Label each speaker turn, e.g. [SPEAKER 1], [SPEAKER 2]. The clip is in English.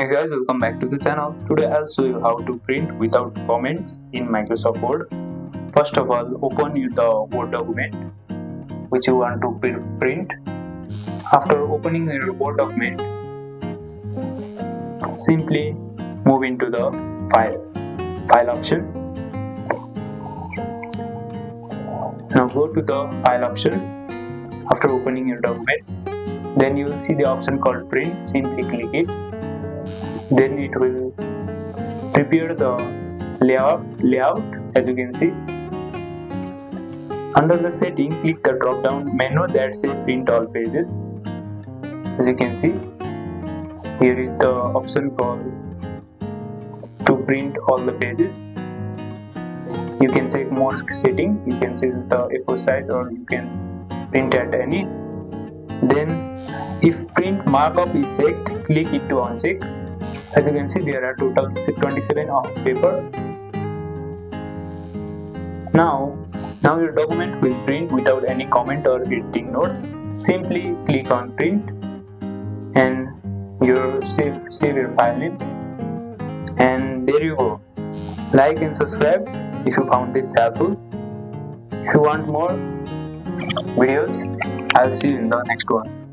[SPEAKER 1] Hey guys, welcome back to the channel. Today I'll show you how to print without comments in Microsoft Word. First of all, open the Word document which you want to print. After opening your Word document, simply move into the file option. Now go to the file option. After opening your document, then you will see the option called print. Simply click it. Then it will prepare the layout as you can see. Under the setting, click the drop down menu that says print all pages. As you can see, here is the option called to print all the pages. You can check more setting, you can see the A4 size, or you can print at any. Then if print markup is checked, click it to uncheck. As you can see, there are total 27 of paper. Now your document will print without any comment or editing notes. Simply click on print and you save your file name. And there you go. Like and subscribe if you found this helpful. If you want more videos, I'll see you in the next one.